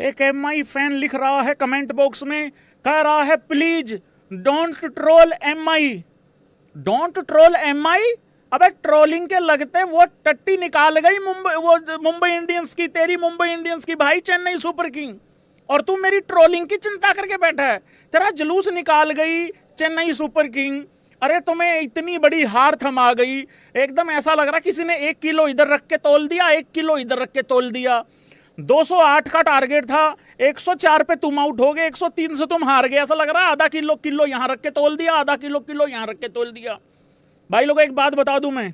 एक MI fan लिख रहा है कमेंट बॉक्स में, कह रहा है please don't troll MI, don't troll MI. अबे ट्रोलिंग के लगते वो टट्टी निकाल गई मुंबई इंडियंस की, तेरी मुंबई इंडियंस की भाई, चेन्नई सुपर किंग, और तू मेरी ट्रोलिंग की चिंता करके बैठा है। तेरा जुलूस निकाल गई चेन्नई सुपर किंग। अरे तुम्हें इतनी बड़ी हार थमा गई, एकदम ऐसा लग रहा किसी ने 1 किलो इधर रख के तोल दिया, 1 किलो इधर रख के तोल दिया। 208 का टारगेट था, 104 पे तुम आउट हो गए, 103 से तुम हार गए। ऐसा लग रहा है आधा किलो किलो यहां रख के तोल दिया, आधा किलो किलो यहां रख के तोल दिया। भाई लोगों एक बात बता दूं मैं,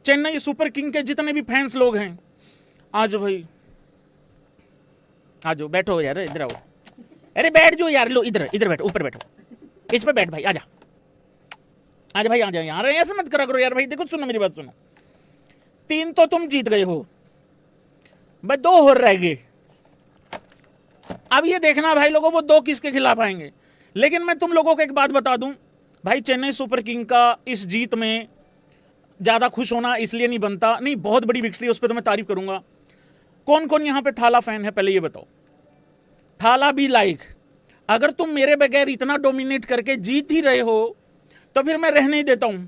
चेन्नई सुपर किंग के जितने भी फैंस लोग हैं, आज भाई आ जाओ, बैठो यार, इधर आओ। अरे बैठ जाओ यार, लो इधर इधर बैठो, ऊपर बैठो, इस पे बैठ भाई, आजा आजा भाई, आजा यार, ऐसे मत करा करो यार भाई। देखो सुनो मेरी बात सुनो, 3 तो तुम जीत गए हो, बस 2 और रह गए। अब ये देखना भाई लोगों वो 2 किसके खिलाफ आएंगे। लेकिन मैं तुम लोगों को एक बात बता दूं भाई, चेन्नई सुपर किंग का इस जीत में ज्यादा खुश होना इसलिए नहीं बनता, नहीं बहुत बड़ी विक्ट्री, उस पर तो मैं तारीफ करूंगा। कौन कौन यहां पे थाला फैन है पहले ये बताओ, थाला भी लाइक। अगर तुम मेरे बगैर इतना डोमिनेट करके जीत ही रहे हो तो फिर मैं रहने ही देता हूं।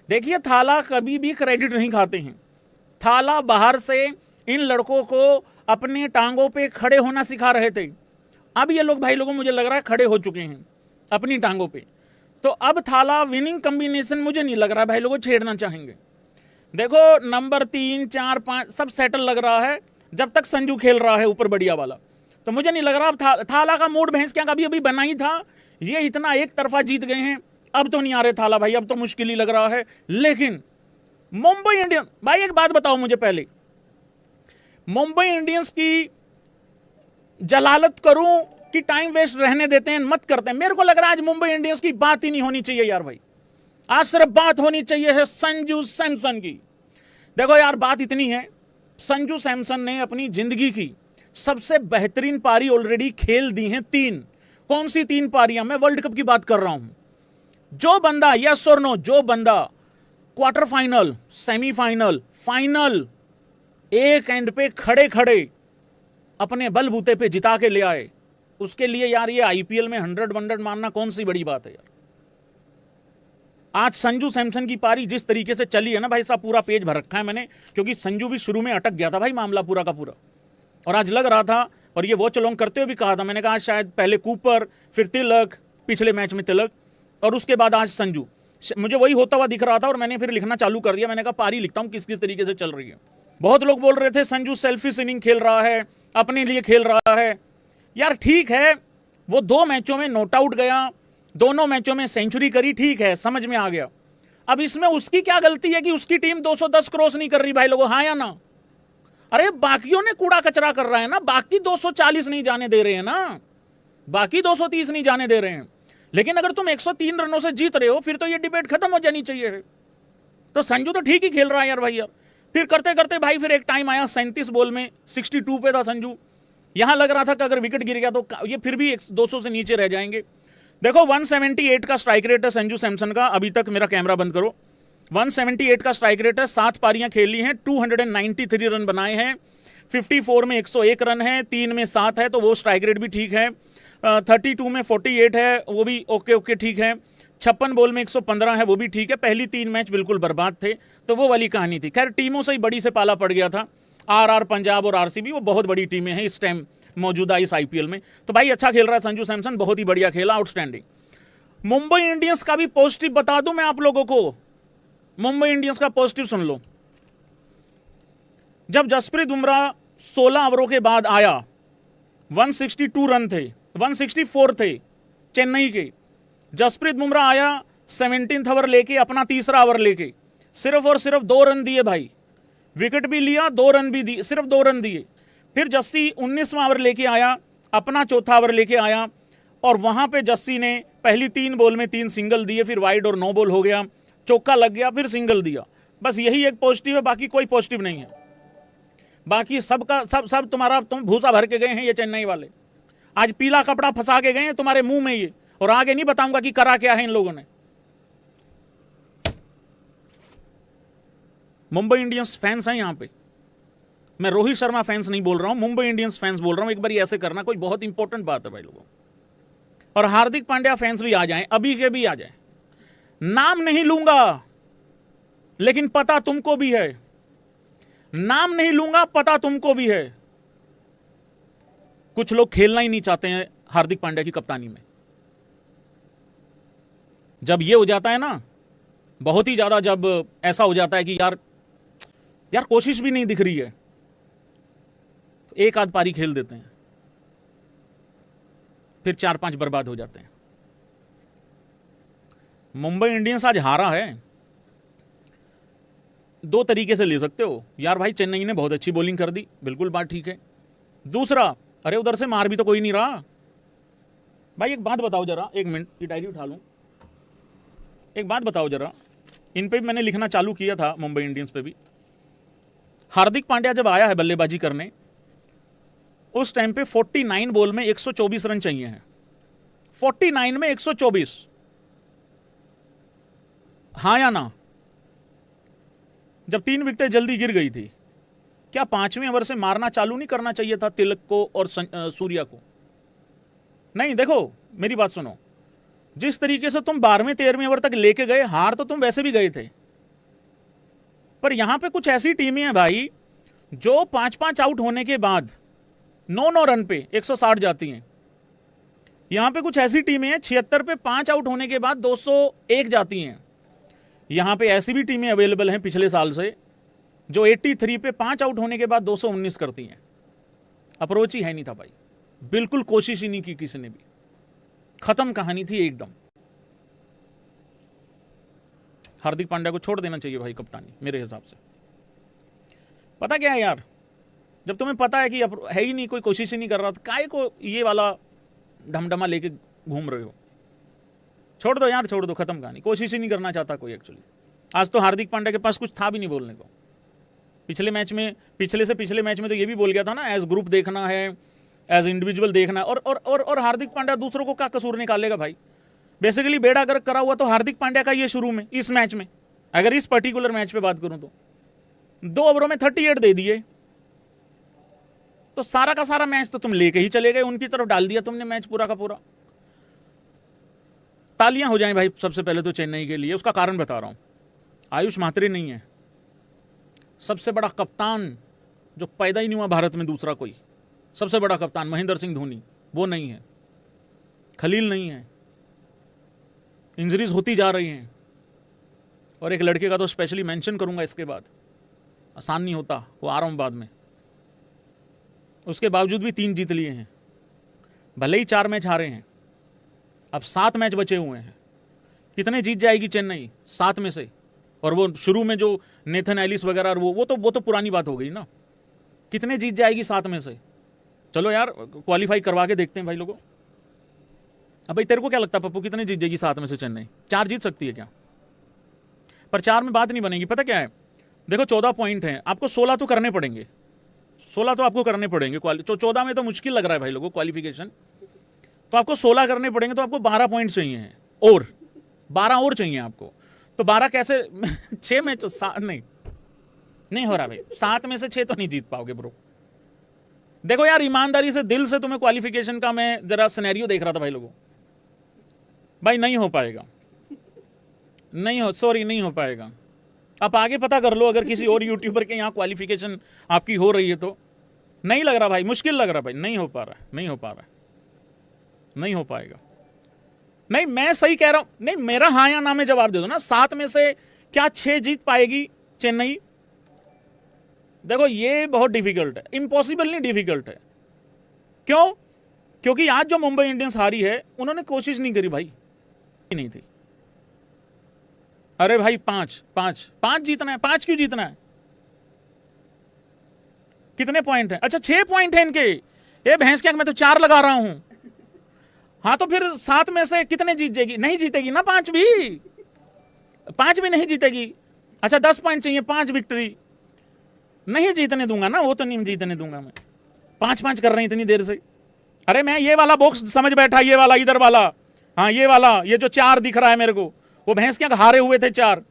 देखिए थाला कभी भी क्रेडिट नहीं खाते हैं, थाला बाहर से इन लड़कों को अपने टांगों पे खड़े होना सिखा रहे थे। अब ये लोग भाई लोगों मुझे लग रहा है खड़े हो चुके हैं अपनी टांगों पे, तो अब थाला विनिंग कॉम्बिनेशन मुझे नहीं लग रहा भाई लोगों छेड़ना चाहेंगे। देखो नंबर 3 4 5 सब सेटल लग रहा है जब तक संजू खेल रहा है ऊपर बढ़िया वाला, तो मुझे नहीं लग रहा अब थाला का मूड भैंस क्या कभी अभी बना ही था। ये इतना एक तरफा जीत गए हैं, अब तो नहीं आ रहे थाला भाई, अब तो मुश्किल ही लग रहा है। लेकिन मुंबई इंडियंस भाई एक बात बताओ मुझे पहले, मुंबई इंडियंस की जलालत करूं कि टाइम वेस्ट रहने देते हैं, मत करते हैं। मेरे को लग रहा है आज मुंबई इंडियंस की बात ही नहीं होनी चाहिए यार भाई, आज सिर्फ बात होनी चाहिए है संजू सैमसन की। देखो यार बात इतनी है, संजू सैमसन ने अपनी जिंदगी की सबसे बेहतरीन पारी ऑलरेडी खेल दी हैं 3। कौन सी 3 पारियां, मैं वर्ल्ड कप की बात कर रहा हूं। जो बंदा यस और नो, जो बंदा क्वार्टर फाइनल, सेमीफाइनल, फाइनल एक एंड पे खड़े खड़े अपने बलबूते पे जिता के ले आए, उसके लिए यार ये आईपीएल में 100 मारना कौन सी बड़ी बात है यार। आज संजू सैमसन की पारी जिस तरीके से चली है ना भाई साहब, पूरा पेज भर रखा है मैंने, क्योंकि संजू भी शुरू में अटक गया था भाई मामला पूरा का पूरा, और आज लग रहा था, और ये वॉच अलोंग करते हुए भी कहा था मैंने, कहा शायद पहले कूपर, फिर तिलक, पिछले मैच में तिलक, और उसके बाद आज संजू। मुझे वही होता हुआ दिख रहा था और मैंने फिर लिखना चालू कर दिया, मैंने कहा पारी लिखता हूं किस किस तरीके से चल रही है। बहुत लोग बोल रहे थे संजू सेल्फिश इनिंग खेल रहा है, अपने लिए खेल रहा है। यार ठीक है, वो 2 मैचों में नॉट आउट गया, दोनों मैचों में सेंचुरी करी, ठीक है समझ में आ गया। अब इसमें उसकी क्या गलती है कि उसकी टीम 210 क्रॉस नहीं कर रही भाई लोगों, हाँ या ना? अरे बाकियों ने कूड़ा कचरा कर रहा है ना, बाकी 240 नहीं जाने दे रहे हैं ना, बाकी 230 नहीं जाने दे रहे हैं। लेकिन अगर तुम 103 रनों से जीत रहे हो फिर तो ये डिबेट खत्म हो जानी चाहिए। तो संजू तो ठीक ही खेल रहा है यार भाई यार। फिर करते करते भाई फिर एक टाइम आया 37 बॉल में 62 पे था संजू, यहां लग रहा था कि अगर विकेट गिर गया तो ये फिर भी 200 से नीचे रह जाएंगे। देखो 178 का स्ट्राइक रेट है संजू सैमसन का अभी तक, मेरा कैमरा बंद करो, 178 का स्ट्राइक रेट है, 7 पारियां खेली हैं, 293 रन बनाए हैं, 54 में 101 रन है, 3 में 7 है, तो वो स्ट्राइक रेट भी ठीक है। 32 में 48 है, वो भी ओके ठीक है। 56 बॉल में 115 है, वो भी ठीक है। पहली 3 मैच बिल्कुल बर्बाद थे, तो वो वाली कहानी थी। खैर टीमों से ही बड़ी से पाला पड़ गया था, आरआर पंजाब और आरसीबी, वो बहुत बड़ी टीमें हैं इस टाइम मौजूदा इस आईपीएल में। तो भाई अच्छा खेल रहा है संजू सैमसन, बहुत ही बढ़िया खेला, आउटस्टैंडिंग। मुंबई इंडियंस का भी पॉजिटिव बता दूं मैं आप लोगों को, मुंबई इंडियंस का पॉजिटिव सुन लो। जब जसप्रीत बुमराह 16 ओवरों के बाद आया, 162 रन थे, 164 थे चेन्नई के, जसप्रीत बुमराह आया 17th ओवर लेके, अपना तीसरा ओवर लेके, सिर्फ और सिर्फ 2 रन दिए भाई, विकेट भी लिया, 2 रन भी दिए, सिर्फ 2 रन दिए। फिर जस्सी 19वां ओवर लेके आया, अपना चौथा ओवर लेके आया, और वहां पे जस्सी ने पहली 3 बॉल में 3 सिंगल दिए, फिर वाइड और 9 बॉल हो गया, चौका लग गया, फिर सिंगल दिया। बस यही एक पॉजिटिव है, बाकी कोई पॉजिटिव नहीं है। बाकी सबका सब तुम्हारा तुम भूसा भर के गए हैं ये चेन्नई वाले, आज पीला कपड़ा फंसा के गए हैं तुम्हारे मुंह में ये, और आगे नहीं बताऊंगा कि करा क्या है इन लोगों ने। मुंबई इंडियंस फैंस हैं यहां पे, मैं रोहित शर्मा फैंस नहीं बोल रहा हूं, मुंबई इंडियंस फैंस बोल रहा हूं। एक बार ऐसे करना, कोई बहुत इंपॉर्टेंट बात है भाई लोगों। और हार्दिक पांड्या फैंस भी आ जाएं, अभी के भी आ जाएं। नाम नहीं लूंगा लेकिन पता तुमको भी है, नाम नहीं लूंगा पता तुमको भी है। कुछ लोग खेलना ही नहीं चाहते हैं हार्दिक पांड्या की कप्तानी में। जब ये हो जाता है ना, बहुत ही ज्यादा जब ऐसा हो जाता है कि यार कोशिश भी नहीं दिख रही है, तो एक आध पारी खेल देते हैं, फिर 4-5 बर्बाद हो जाते हैं। मुंबई इंडियंस आज हारा है, दो तरीके से ले सकते हो। यार भाई चेन्नई ने बहुत अच्छी बॉलिंग कर दी, बिल्कुल बात ठीक है। दूसरा, अरे उधर से मार भी तो कोई नहीं रहा। भाई एक बात बताओ जरा, एक मिनट की डायरी उठा लूं। एक बात बताओ जरा, इन पे भी मैंने लिखना चालू किया था, मुंबई इंडियंस पे भी। हार्दिक पांड्या जब आया है बल्लेबाजी करने, उस टाइम पे 49 बॉल में 124 रन चाहिए हैं। 49 में 124, हाँ या ना? जब 3 विकेटें जल्दी गिर गई थी, क्या 5वें ओवर से मारना चालू नहीं करना चाहिए था तिलक को और सूर्या को? नहीं, देखो मेरी बात सुनो, जिस तरीके से तुम 12वें-13वें ओवर तक लेके गए, हार तो तुम वैसे भी गए थे। पर यहां पे कुछ ऐसी टीमें हैं भाई जो 5-5 आउट होने के बाद 9-9 रन पे 160 जाती हैं। यहां पे कुछ ऐसी टीमें हैं 76 पे 5 आउट होने के बाद 201 जाती हैं। यहां पे ऐसी भी टीमें अवेलेबल हैं पिछले साल से जो 83 पे 5 आउट होने के बाद 219 करती हैं। अप्रोच ही है नहीं था भाई, बिल्कुल कोशिश ही नहीं की किसी ने भी, खत्म कहानी थी एकदम। हार्दिक पांड्या को छोड़ देना चाहिए भाई कप्तानी, मेरे हिसाब से। पता क्या है यार, जब तुम्हें पता है कि है ही नहीं, कोई कोशिश ही नहीं कर रहा, तो काहे को ये वाला ढमढमा लेके घूम रहे हो? छोड़ दो यार, छोड़ दो, खत्म कहानी। कोशिश ही नहीं करना चाहता कोई एक्चुअली। आज तो हार्दिक पांड्या के पास कुछ था भी नहीं बोलने को। पिछले से पिछले मैच में तो ये भी बोल गया था ना, एज ग्रुप देखना है, एज इंडिविजुअल देखना है। और हार्दिक पांड्या दूसरों को क्या कसूर निकालेगा भाई? बेसिकली बेड़ा अगर करा हुआ तो हार्दिक पांड्या का ये शुरू में, इस मैच में, अगर इस पर्टिकुलर मैच पे बात करूं तो 2 ओवरों में 38 दे दिए, तो सारा का सारा मैच तो तुम लेके ही चले गए, उनकी तरफ डाल दिया तुमने मैच पूरा का पूरा। तालियां हो जाएं भाई सबसे पहले तो चेन्नई के लिए। उसका कारण बता रहा हूं, आयुष म्हात्रे नहीं है, सबसे बड़ा कप्तान जो पैदा ही नहीं हुआ भारत में दूसरा कोई, सबसे बड़ा कप्तान महेंद्र सिंह धोनी, वो नहीं है। खलील नहीं है, इंजरीज होती जा रही हैं। और एक लड़के का तो स्पेशली मेंशन करूंगा इसके बाद, आसान नहीं होता, वो आ रहा हूं बाद में। उसके बावजूद भी 3 जीत लिए हैं, भले ही 4 मैच हारे हैं, अब 7 मैच बचे हुए हैं। कितने जीत जाएगी चेन्नई 7 में से? और वो शुरू में जो नेथन एलिस वगैरह, वो तो पुरानी बात हो गई ना। कितने जीत जाएगी 7 में से? चलो यार क्वालिफाई करवा के देखते हैं भाई लोगों। अब भाई तेरे को क्या लगता है पप्पू, कितने जीत जाएगी 7 में से चेन्नई? 4 जीत सकती है क्या? पर 4 में बात नहीं बनेगी। पता क्या है, देखो 14 पॉइंट हैं, आपको 16 तो करने पड़ेंगे, 16 तो आपको करने पड़ेंगे। 14 में तो मुश्किल लग रहा है भाई लोगों क्वालिफिकेशन, तो आपको 16 करने पड़ेंगे, तो आपको 12 पॉइंट चाहिए हैं, और 12 और चाहिए आपको। तो 12 कैसे 6 में तो नहीं हो रहा भाई, 7 में से 6 तो नहीं जीत पाओगे ब्रो। देखो यार ईमानदारी से, दिल से तुम्हें क्वालिफिकेशन का मैं जरा सिनेरियो देख रहा था भाई लोगों, भाई नहीं हो पाएगा, नहीं हो पाएगा। आप आगे पता कर लो, अगर किसी और यूट्यूबर के यहाँ क्वालिफिकेशन आपकी हो रही है तो। नहीं लग रहा भाई, मुश्किल लग रहा भाई, नहीं हो पा रहा है, नहीं हो पाएगा। नहीं मैं सही कह रहा हूं, नहीं मेरा हाँ या ना में जवाब दे दो ना। 7 में से क्या 6 जीत पाएगी चेन्नई? देखो ये बहुत डिफिकल्ट है, इम्पॉसिबल नहीं, डिफिकल्ट है। क्यों? क्योंकि आज जो मुंबई इंडियंस हारी है, उन्होंने कोशिश नहीं करी भाई, नहीं थी। अरे भाई 5 जीतना है, 5 क्यों जीतना है? कितने पॉइंट हैं? अच्छा 6 पॉइंट है इनके। ये भैंस क्या, मैं तो 4 लगा रहा हूं। हाँ तो फिर 7 में से कितने जीत जाएगी? नहीं जीतेगी ना, 5 भी नहीं जीतेगी। अच्छा 10 पॉइंट चाहिए, 5 विक्ट्री, नहीं जीतने दूंगा ना, वो तो नहीं जीतने दूंगा मैं। 5 कर रहे हैं इतनी देर से। अरे मैं ये वाला बॉक्स समझ बैठा, ये वाला इधर वाला, हाँ ये वाला, ये जो 4 दिख रहा है मेरे को, वो भैंस क्या हारे हुए थे 4,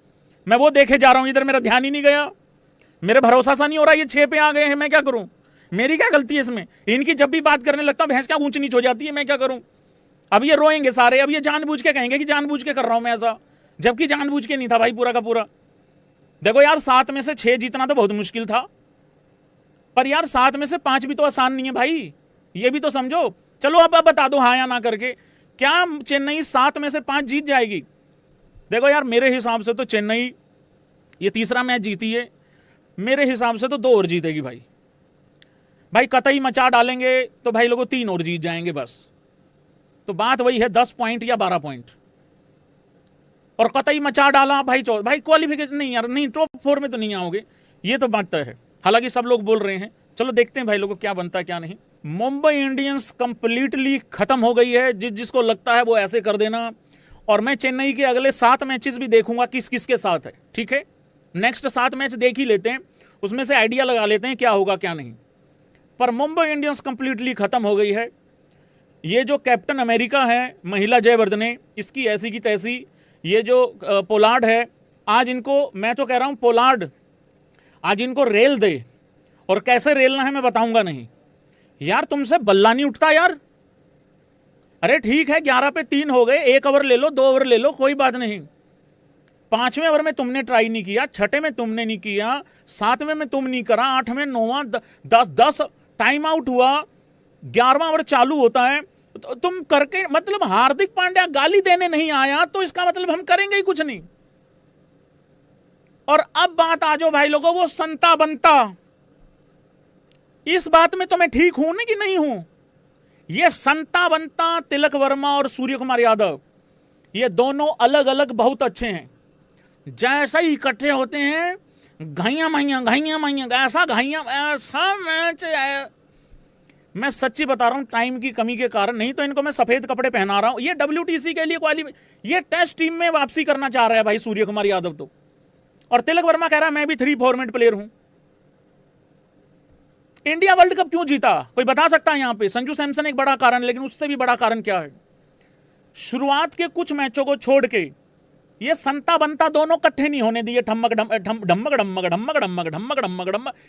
मैं वो देखे जा रहा हूं, इधर मेरा ध्यान ही नहीं गया। मेरे भरोसा सा नहीं हो रहा, ये 6 पे आ गए हैं, मैं क्या करूं? मेरी क्या गलती है इसमें? इनकी जब भी बात करने लगता भैंस क्या ऊंच नीच हो जाती है, मैं क्या करूं? अब ये रोएंगे सारे, अब ये जानबूझ के कहेंगे कि जानबूझ के कर रहा हूं मैं ऐसा, जबकि जानबूझ के नहीं था भाई पूरा का पूरा। देखो यार 7 में से 6 जीतना तो बहुत मुश्किल था, पर यार 7 में से 5 भी तो आसान नहीं है भाई, ये भी तो समझो। चलो अब बता दो हाँ या ना करके, क्या चेन्नई 7 में से 5 जीत जाएगी? देखो यार मेरे हिसाब से तो चेन्नई ये तीसरा मैच जीती है, मेरे हिसाब से तो 2 और जीतेगी भाई। भाई कतई मचा डालेंगे तो भाई लोगों 3 और जीत जाएंगे बस। तो बात वही है 10 पॉइंट या 12 पॉइंट, और कतई मचा डाला भाई भाई क्वालिफिकेशन नहीं यार, नहीं टॉप 4 में तो नहीं आओगे, ये तो बात तय है। हालांकि सब लोग बोल रहे हैं, चलो देखते हैं भाई लोगों क्या बनता है क्या नहीं। मुंबई इंडियंस कंप्लीटली खत्म हो गई है, जिसको लगता है वो ऐसे कर देना। और मैं चेन्नई के अगले 7 मैचेस भी देखूंगा किस किस के साथ है, ठीक है? नेक्स्ट 7 मैच देख ही लेते हैं, उसमें से आइडिया लगा लेते हैं क्या होगा क्या नहीं। पर मुंबई इंडियंस कंप्लीटली खत्म हो गई है। ये जो कैप्टन अमेरिका है महिला जयवर्धने, इसकी ऐसी की तैसी, ये जो पोलार्ड है, आज इनको मैं तो कह रहा हूं पोलार्ड आज इनको रेल दे, और कैसे रेलना है मैं बताऊंगा नहीं। यार तुमसे बल्ला नहीं उठता यार। अरे ठीक है 11 पे 3 हो गए, 1 ओवर ले लो 2 ओवर ले लो कोई बात नहीं। 5वें ओवर में तुमने ट्राई नहीं किया, 6ठे में तुमने नहीं किया, 7वें में तुम नहीं करा, 8वें 9वां 10 टाइम आउट हुआ, 11वां ओवर चालू होता है तो तुम करके, मतलब हार्दिक पांड्या गाली देने नहीं आया तो इसका मतलब हम करेंगे ही कुछ नहीं। और अब बात आ जाओ भाई लोगों वो संता बनता, इस बात में तो मैं ठीक हूं ना कि नहीं हूं? ये संता बनता तिलक वर्मा और सूर्य कुमार यादव, ये दोनों अलग अलग बहुत अच्छे हैं। जैसा ही इकट्ठे होते हैं घाइया माइया ऐसा मैच है। मैं सच्ची बता रहा हूं, टाइम की कमी के कारण, नहीं तो इनको मैं सफेद कपड़े पहना रहा हूं। ये WTC के लिए ये टेस्ट टीम में वापसी करना चाह रहा है भाई सूर्य कुमार यादव तो, और तिलक वर्मा कह रहा है मैं भी 3 फॉर्मेट प्लेयर हूं। इंडिया वर्ल्ड कप क्यों जीता कोई बता सकता है यहां पे? संजू सैमसन एक बड़ा कारण, लेकिन उससे भी बड़ा कारण क्या है? शुरुआत के कुछ मैचों को छोड़ के ये संता बनता दोनों इकट्ठे नहीं होने दिए, ठम्मक ढम्मक,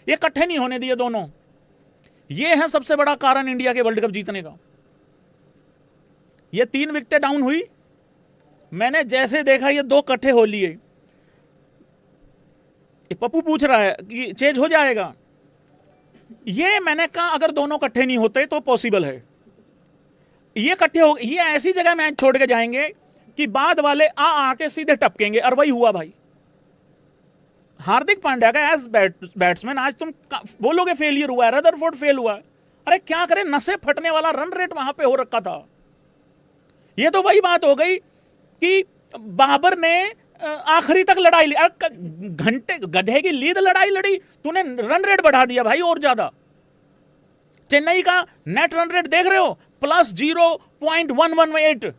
ये इकट्ठे नहीं होने दिए दोनों। ये है सबसे बड़ा कारण इंडिया के वर्ल्ड कप जीतने का। ये 3 विकेटें डाउन हुई, मैंने जैसे देखा ये 2 इकट्ठे हो लिए। पप्पू पूछ रहा है कि चेंज हो जाएगा, ये मैंने कहा अगर दोनों इकट्ठे नहीं होते तो पॉसिबल है। ये इकट्ठे हो, ये ऐसी जगह मैच छोड़ के जाएंगे कि बाद वाले आके सीधे टपकेंगे, और वही हुआ भाई। हार्दिक पांड्या का एज बैट्समैन आज तुम बोलोगे फेलियर हुआ है, रदरफोर्ड फेल हुआ है, अरे क्या करे, नसें फटने वाला रन रेट वहां पे हो रखा था। ये तो वही बात हो गई कि बाबर ने आखिरी तक लड़ाई ली, घंटे गधे की लीद लड़ाई लड़ी, तूने रन रेट बढ़ा दिया भाई और ज्यादा। चेन्नई का नेट रन रेट देख रहे हो +0.118,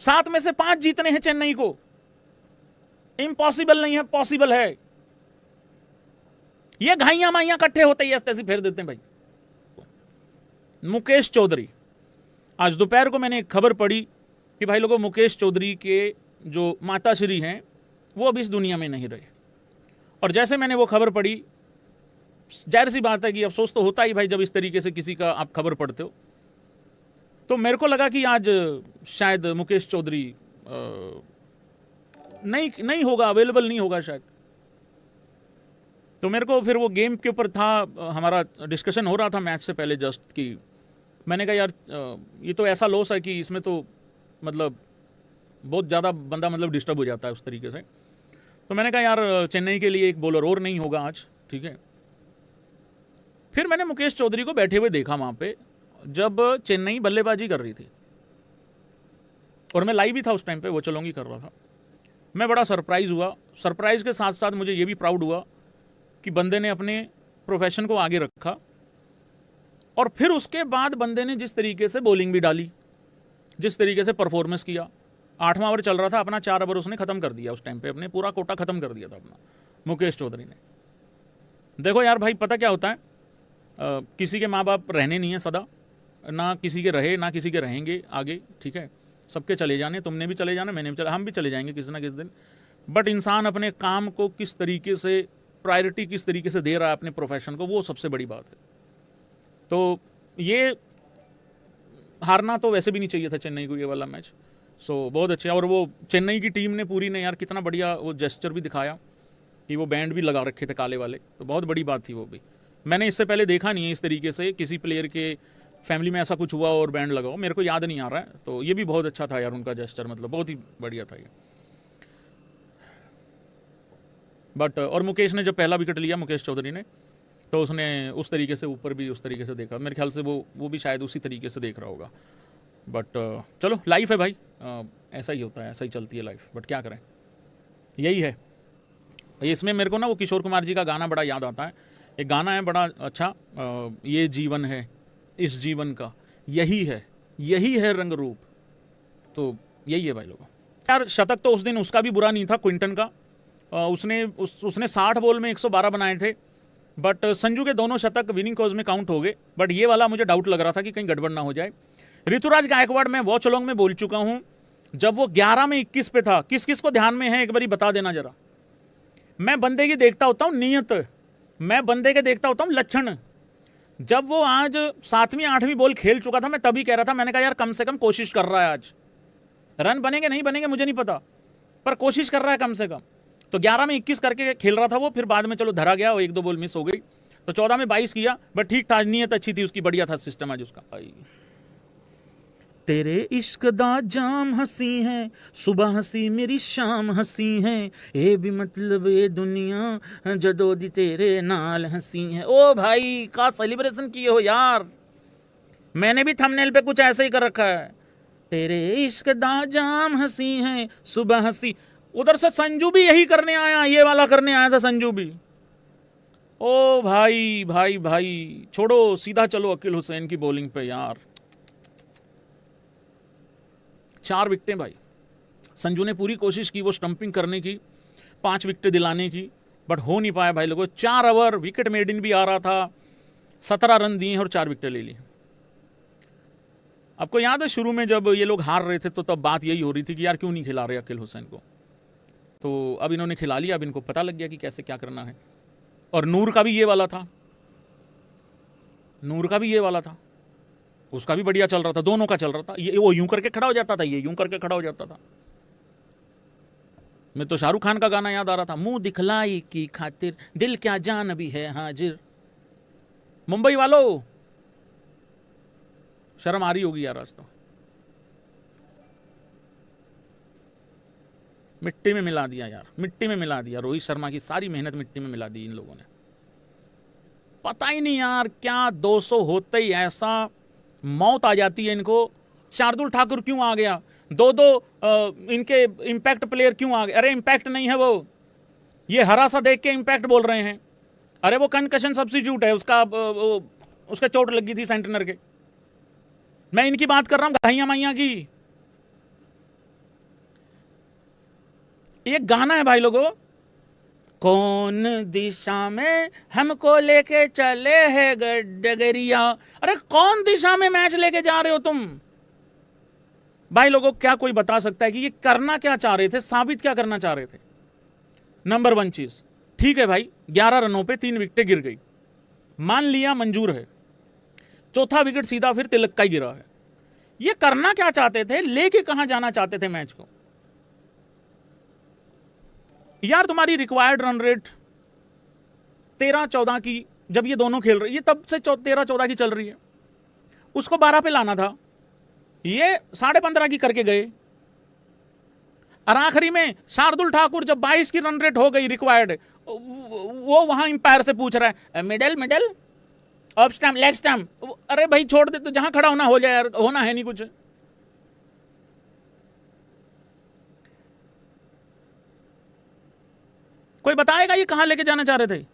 7 में से 5 जीतने हैं चेन्नई को। इम्पॉसिबल नहीं है, पॉसिबल है। ये घाइया माइया इकट्ठे होते ही ऐसे फेर देते हैं भाई। मुकेश चौधरी, आज दोपहर को मैंने एक खबर पढ़ी कि भाई लोगों मुकेश चौधरी के जो माताश्री हैं वो अब इस दुनिया में नहीं रहे। और जैसे मैंने वो खबर पढ़ी, जाहिर सी बात है कि अफसोस तो होता ही भाई जब इस तरीके से किसी का आप खबर पढ़ते हो। तो मेरे को लगा कि आज शायद मुकेश चौधरी नहीं होगा, अवेलेबल नहीं होगा शायद। तो मेरे को फिर वो गेम के ऊपर था, हमारा डिस्कशन हो रहा था मैच से पहले जस्ट, कि मैंने कहा यार ये तो ऐसा लॉस है कि इसमें तो मतलब बहुत ज़्यादा बंदा मतलब डिस्टर्ब हो जाता है उस तरीके से। तो मैंने कहा यार चेन्नई के लिए एक बॉलर और नहीं होगा आज, ठीक है। फिर मैंने मुकेश चौधरी को बैठे हुए देखा वहाँ पे जब चेन्नई बल्लेबाजी कर रही थी, और मैं लाइव ही था उस टाइम पे, वो चलोंगी कर रहा था। मैं बड़ा सरप्राइज़ हुआ, सरप्राइज़ के साथ साथ मुझे ये भी प्राउड हुआ कि बंदे ने अपने प्रोफेशन को आगे रखा। और फिर उसके बाद बंदे ने जिस तरीके से बॉलिंग भी डाली, जिस तरीके से परफॉर्मेंस किया, 8वां ओवर चल रहा था, अपना 4 ओवर उसने खत्म कर दिया उस टाइम पे, अपने पूरा कोटा खत्म कर दिया था अपना मुकेश चौधरी ने। देखो यार भाई पता क्या होता है, किसी के माँ बाप रहने नहीं है सदा, ना किसी के रहे ना किसी के रहेंगे आगे, ठीक है। सबके चले जाने, तुमने भी चले जाना, मैंने भी हम भी चले जाएंगे किसी ना किसी दिन। बट इंसान अपने काम को किस तरीके से प्रायोरिटी किस तरीके से दे रहा है अपने प्रोफेशन को, वो सबसे बड़ी बात है। तो ये हारना तो वैसे भी नहीं चाहिए था चेन्नई को ये वाला मैच। सो बहुत अच्छा। और वो चेन्नई की टीम ने पूरी ने यार कितना बढ़िया वो जेस्चर भी दिखाया कि वो बैंड भी लगा रखे थे काले वाले, तो बहुत बड़ी बात थी वो भी। मैंने इससे पहले देखा नहीं है इस तरीके से किसी प्लेयर के फैमिली में ऐसा कुछ हुआ और बैंड लगाओ, मेरे को याद नहीं आ रहा है। तो ये भी बहुत अच्छा था यार उनका जेस्चर, मतलब बहुत ही बढ़िया था ये। बट और मुकेश ने जब पहला विकेट लिया, मुकेश चौधरी ने, तो उसने उस तरीके से ऊपर भी उस तरीके से देखा, मेरे ख्याल से वो भी शायद उसी तरीके से देख रहा होगा। बट चलो लाइफ है भाई, ऐसा ही होता है, ऐसा ही चलती है लाइफ। बट क्या करें, यही है। इसमें मेरे को ना वो किशोर कुमार जी का गाना बड़ा याद आता है। एक गाना है बड़ा अच्छा, ये जीवन है इस जीवन का यही है रंग रूप। तो यही है भाई लोगों। यार शतक तो उस दिन उसका भी बुरा नहीं था, क्विंटन का। उसने 60 बॉल में 112 बनाए थे। बट संजू के दोनों शतक विनिंग कॉज में काउंट हो गए। बट ये वाला मुझे डाउट लग रहा था कि कहीं गड़बड़ ना हो जाए। ऋतुराज गायकवाड़ मैं वॉच अलोंग में बोल चुका हूं, जब वो 11 में 21 पे था, किस किस को ध्यान में है एक बारी बता देना जरा। मैं बंदे की देखता होता हूं नीयत, मैं बंदे के देखता होता हूं लक्षण। जब वो आज 7वीं 8वीं बॉल खेल चुका था, मैं तभी कह रहा था, मैंने कहा यार कम से कम कोशिश कर रहा है, आज रन बनेंगे नहीं बनेंगे मुझे नहीं पता, पर कोशिश कर रहा है कम से कम। तो 11 में 21 करके खेल रहा था वो, फिर बाद में चलो धरा गया, वो 1-2 बॉल मिस हो गई, तो 14 में 22 किया। बट ठीक था, नीयत अच्छी थी उसकी, बढ़िया था सिस्टम आज उसका। तेरे इश्क दा जाम हंसी है, सुबह हंसी मेरी शाम हंसी है, ये भी मतलब ये दुनिया जदों दी तेरे नाल हंसी है। ओ भाई का सेलिब्रेशन किए हो यार, मैंने भी थंबनेल पे कुछ ऐसे ही कर रखा है, तेरे इश्क दा जाम हंसी है सुबह हंसी। उधर से संजू भी यही करने आया, ये वाला करने आया था संजू भी। ओ भाई भाई भाई छोड़ो, सीधा चलो अकील हुसैन की बॉलिंग पे यार। 4 विकेटें भाई, संजू ने पूरी कोशिश की वो स्टंपिंग करने की, 5 विकेटें दिलाने की, बट हो नहीं पाया भाई लोगों। 4 ओवर, विकेट मेडिन भी आ रहा था, 17 रन दिए और 4 विकेटें ले ली। आपको याद है शुरू में जब ये लोग हार रहे थे तो तब बात यही हो रही थी कि यार क्यों नहीं खिला रहे अकील हुसैन को। तो अब इन्होंने खिला लिया, अब इनको पता लग गया कि कैसे क्या करना है। और नूर का भी ये वाला था, नूर का भी ये वाला था, उसका भी बढ़िया चल रहा था, दोनों का चल रहा था। ये वो यूं करके खड़ा हो जाता था, ये यूं करके खड़ा हो जाता था। मैं तो शाहरुख खान का गाना याद आ रहा था, मुंह दिखलाई की खातिर दिल क्या जान भी है हाजिर। मुंबई वालों शर्म आ रही होगी यार आज तो। मिट्टी में मिला दिया यार, मिट्टी में मिला दिया। रोहित शर्मा की सारी मेहनत मिट्टी में मिला दी इन लोगों ने। पता ही नहीं यार क्या 200 होते ही ऐसा मौत आ जाती है इनको। शार्दुल ठाकुर क्यों आ गया, 2-2 इनके इंपैक्ट प्लेयर क्यों आ गए। अरे इंपैक्ट नहीं है वो, ये हरा सा देख के इंपैक्ट बोल रहे हैं। अरे वो कंकशन सब्स्टिट्यूट है, उसका चोट लगी थी सेंटनर के। मैं इनकी बात कर रहा हूं घाइया माइया की। ये गाना है भाई लोगों, कौन दिशा में हमको लेके चले है डगरिया। अरे कौन दिशा में मैच लेके जा रहे हो तुम भाई लोगों। क्या कोई बता सकता है कि ये करना क्या चाह रहे थे, साबित क्या करना चाह रहे थे। नंबर 1 चीज, ठीक है भाई 11 रनों पे 3 विकेटें गिर गई, मान लिया मंजूर है। चौथा विकेट सीधा फिर तिलक का ही गिरा है। ये करना क्या चाहते थे, लेके कहां जाना चाहते थे मैच को यार। तुम्हारी रिक्वायर्ड रन रेट 13-14 की जब ये दोनों खेल रहे, ये तब से 13-14 की चल रही है, उसको 12 पे लाना था, ये 15.5 की करके गए। और आखिरी में शार्दुल ठाकुर जब 22 की रन रेट हो गई रिक्वायर्ड, वो वहां अंपायर से पूछ रहा है middle off stump leg stump. अरे भाई छोड़ दे, तो जहां खड़ा होना हो जाए यार, होना है नहीं कुछ। कोई बताएगा ये कहां लेके जाना चाह रहे थे।